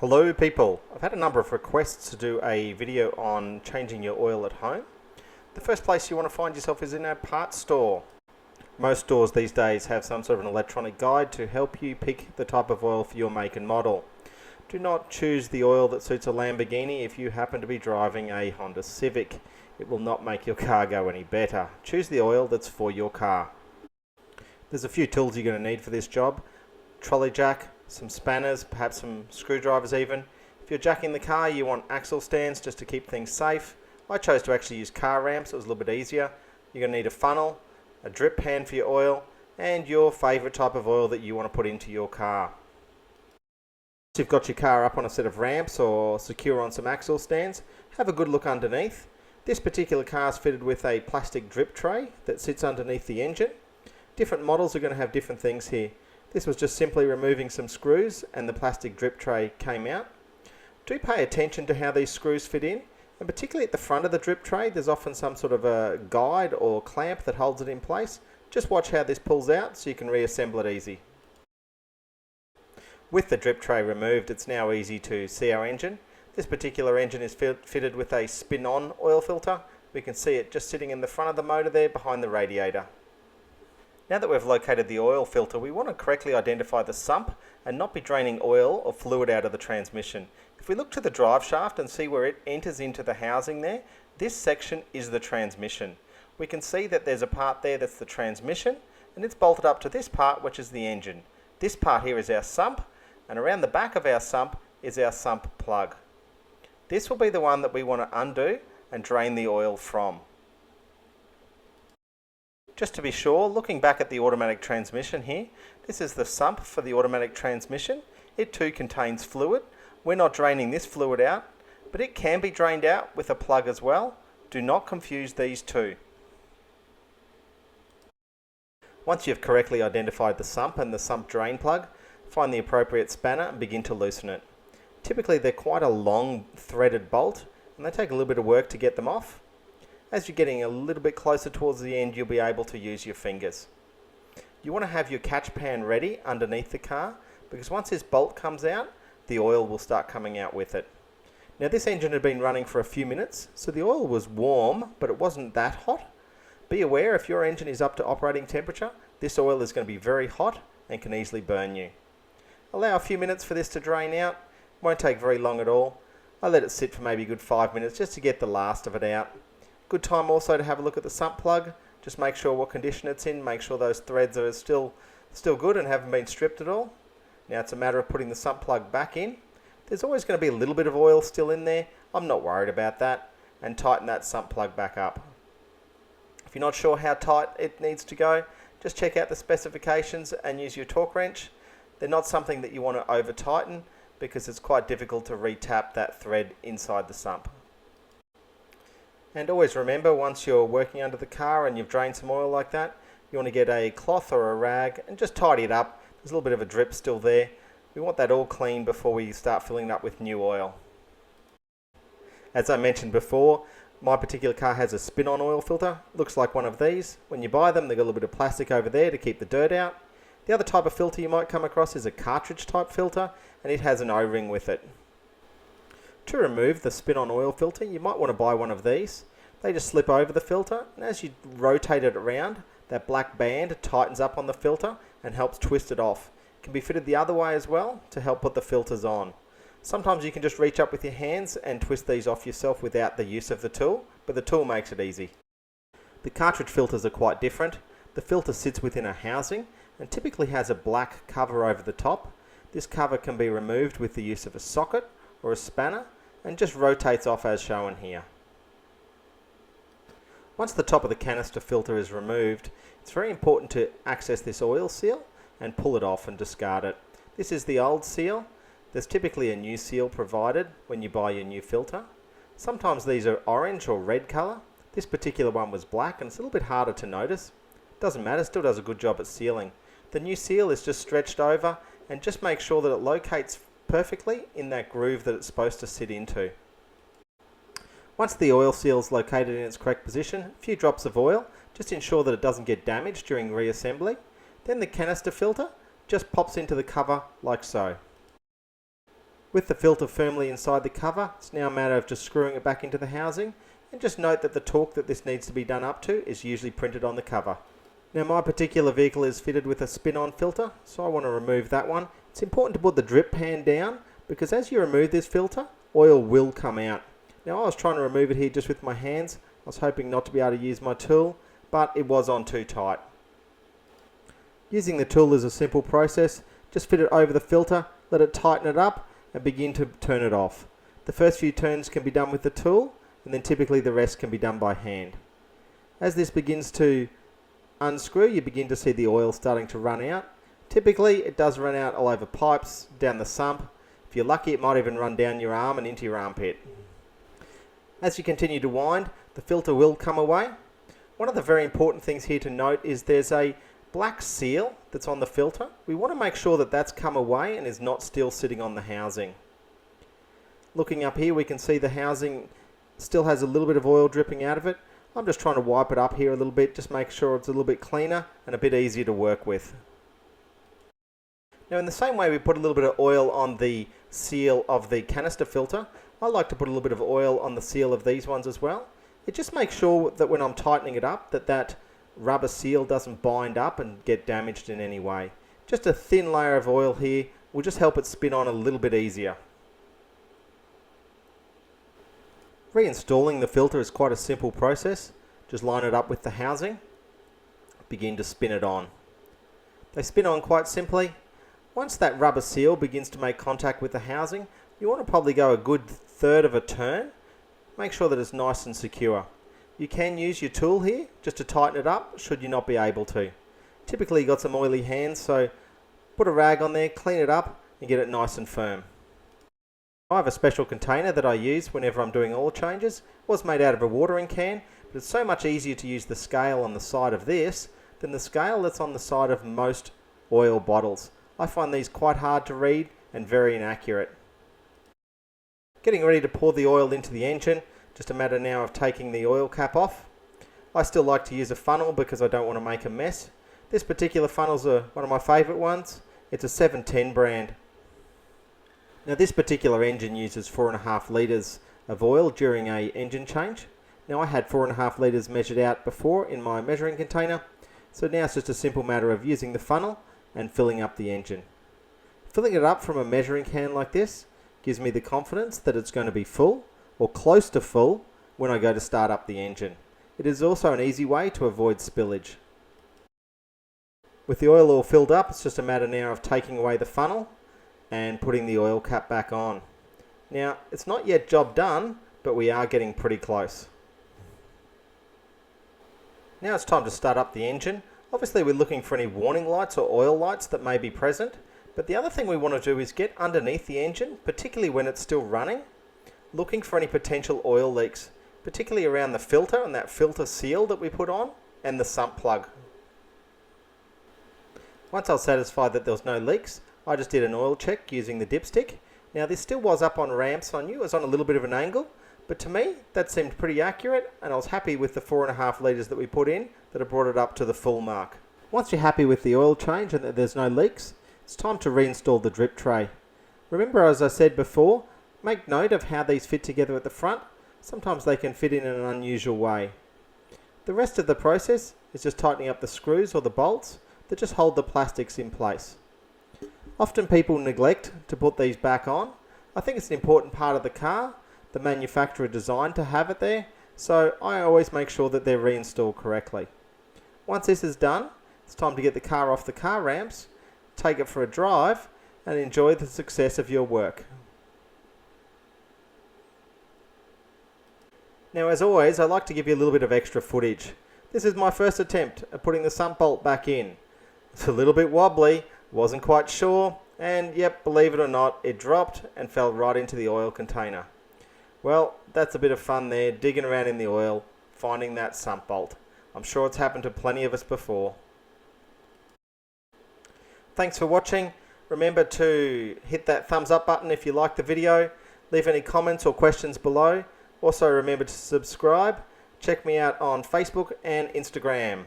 Hello people, I've had a number of requests to do a video on changing your oil at home. The first place you want to find yourself is in a parts store. Most stores these days have some sort of an electronic guide to help you pick the type of oil for your make and model. Do not choose the oil that suits a Lamborghini if you happen to be driving a Honda Civic. It will not make your car go any better. Choose the oil that's for your car. There's a few tools you're going to need for this job. Trolley jack, some spanners, perhaps some screwdrivers even. If you're jacking the car, you want axle stands just to keep things safe. I chose to actually use car ramps, it was a little bit easier. You're going to need a funnel, a drip pan for your oil, and your favourite type of oil that you want to put into your car. Once you've got your car up on a set of ramps or secure on some axle stands, have a good look underneath. This particular car is fitted with a plastic drip tray that sits underneath the engine. Different models are going to have different things here. This was just simply removing some screws and the plastic drip tray came out. Do pay attention to how these screws fit in, and particularly at the front of the drip tray there's often some sort of a guide or clamp that holds it in place. Just watch how this pulls out so you can reassemble it easy. With the drip tray removed, it's now easy to see our engine. This particular engine is fitted with a spin-on oil filter. We can see it just sitting in the front of the motor there behind the radiator. Now that we've located the oil filter, we want to correctly identify the sump and not be draining oil or fluid out of the transmission. If we look to the drive shaft and see where it enters into the housing there, this section is the transmission. We can see that there's a part there that's the transmission, and it's bolted up to this part, which is the engine. This part here is our sump, and around the back of our sump is our sump plug. This will be the one that we want to undo and drain the oil from. Just to be sure, looking back at the automatic transmission here, this is the sump for the automatic transmission. It too contains fluid. We're not draining this fluid out, but it can be drained out with a plug as well. Do not confuse these two. Once you've correctly identified the sump and the sump drain plug, find the appropriate spanner and begin to loosen it. Typically they're quite a long threaded bolt and they take a little bit of work to get them off. As you're getting a little bit closer towards the end, you'll be able to use your fingers. You want to have your catch pan ready underneath the car, because once this bolt comes out, the oil will start coming out with it. Now this engine had been running for a few minutes, so the oil was warm, but it wasn't that hot. Be aware, if your engine is up to operating temperature, this oil is going to be very hot and can easily burn you. Allow a few minutes for this to drain out. Won't take very long at all. I let it sit for maybe a good 5 minutes just to get the last of it out. Good time also to have a look at the sump plug. Just make sure what condition it's in. Make sure those threads are still good and haven't been stripped at all. Now it's a matter of putting the sump plug back in. There's always going to be a little bit of oil still in there. I'm not worried about that. And tighten that sump plug back up. If you're not sure how tight it needs to go, just check out the specifications and use your torque wrench. They're not something that you want to over tighten because it's quite difficult to re-tap that thread inside the sump. And always remember, once you're working under the car and you've drained some oil like that, you want to get a cloth or a rag and just tidy it up. There's a little bit of a drip still there. We want that all clean before we start filling it up with new oil. As I mentioned before, my particular car has a spin-on oil filter. Looks like one of these. When you buy them, they've got a little bit of plastic over there to keep the dirt out. The other type of filter you might come across is a cartridge type filter, and it has an O-ring with it. To remove the spin-on oil filter, you might want to buy one of these. They just slip over the filter, and as you rotate it around, that black band tightens up on the filter and helps twist it off. It can be fitted the other way as well to help put the filters on. Sometimes you can just reach up with your hands and twist these off yourself without the use of the tool, but the tool makes it easy. The cartridge filters are quite different. The filter sits within a housing and typically has a black cover over the top. This cover can be removed with the use of a socket or a spanner and just rotates off as shown here. Once the top of the canister filter is removed, it's very important to access this oil seal and pull it off and discard it. This is the old seal. There's typically a new seal provided when you buy your new filter. Sometimes these are orange or red colour. This particular one was black and it's a little bit harder to notice. Doesn't matter, still does a good job at sealing. The new seal is just stretched over and just make sure that it locates perfectly in that groove that it's supposed to sit into. Once the oil seal is located in its correct position, a few drops of oil, just ensure that it doesn't get damaged during reassembly. Then the canister filter just pops into the cover like so. With the filter firmly inside the cover, it's now a matter of just screwing it back into the housing, and just note that the torque that this needs to be done up to is usually printed on the cover. Now my particular vehicle is fitted with a spin-on filter, so I want to remove that one. It's important to put the drip pan down, because as you remove this filter, oil will come out. Now I was trying to remove it here just with my hands. I was hoping not to be able to use my tool, but it was on too tight. Using the tool is a simple process. Just fit it over the filter, let it tighten it up, and begin to turn it off. The first few turns can be done with the tool, and then typically the rest can be done by hand. As this begins to unscrew, you begin to see the oil starting to run out. Typically it does run out all over pipes, down the sump. If you're lucky, it might even run down your arm and into your armpit. As you continue to wind, the filter will come away. One of the very important things here to note is there's a black seal that's on the filter. We want to make sure that that's come away and is not still sitting on the housing. Looking up here, we can see the housing still has a little bit of oil dripping out of it. I'm just trying to wipe it up here a little bit, just make sure it's a little bit cleaner and a bit easier to work with. Now in the same way we put a little bit of oil on the seal of the canister filter, I like to put a little bit of oil on the seal of these ones as well. It just makes sure that when I'm tightening it up, that rubber seal doesn't bind up and get damaged in any way. Just a thin layer of oil here will just help it spin on a little bit easier. Reinstalling the filter is quite a simple process. Just line it up with the housing, begin to spin it on. They spin on quite simply. Once that rubber seal begins to make contact with the housing, you want to probably go a good third of a turn. Make sure that it's nice and secure. You can use your tool here just to tighten it up should you not be able to. Typically you've got some oily hands, so put a rag on there, clean it up and get it nice and firm. I have a special container that I use whenever I'm doing oil changes. It was made out of a watering can, but it's so much easier to use the scale on the side of this than the scale that's on the side of most oil bottles. I find these quite hard to read and very inaccurate. Getting ready to pour the oil into the engine, just a matter now of taking the oil cap off. I still like to use a funnel because I don't want to make a mess. This particular funnel's one of my favourite ones. It's a 710 brand. Now this particular engine uses 4.5 litres of oil during a engine change. Now I had 4.5 litres measured out before in my measuring container, so now it's just a simple matter of using the funnel and filling up the engine. Filling it up from a measuring can like this gives me the confidence that it's going to be full or close to full when I go to start up the engine. It is also an easy way to avoid spillage. With the oil all filled up, it's just a matter now of taking away the funnel and putting the oil cap back on. Now it's not yet job done, but we are getting pretty close. Now it's time to start up the engine. Obviously we're looking for any warning lights or oil lights that may be present, but the other thing we want to do is get underneath the engine, particularly when it's still running, looking for any potential oil leaks, particularly around the filter and that filter seal that we put on and the sump plug. Once I was satisfied that there was no leaks, I just did an oil check using the dipstick. Now this still was up on ramps on you, it was on a little bit of an angle, but to me that seemed pretty accurate and I was happy with the 4.5 litres that we put in that have brought it up to the full mark. Once you're happy with the oil change and that there's no leaks, it's time to reinstall the drip tray. Remember, as I said before, make note of how these fit together at the front. Sometimes they can fit in an unusual way. The rest of the process is just tightening up the screws or the bolts that just hold the plastics in place. Often people neglect to put these back on. I think it's an important part of the car. The manufacturer designed to have it there, so I always make sure that they're reinstalled correctly. Once this is done, it's time to get the car off the car ramps, take it for a drive, and enjoy the success of your work. Now as always, I like to give you a little bit of extra footage. This is my first attempt at putting the sump bolt back in. It's a little bit wobbly, wasn't quite sure, and yep, believe it or not, it dropped and fell right into the oil container. Well, that's a bit of fun there, digging around in the oil, finding that sump bolt. I'm sure it's happened to plenty of us before. Thanks for watching. Remember to hit that thumbs up button if you like the video. Leave any comments or questions below. Also remember to subscribe. Check me out on Facebook and Instagram.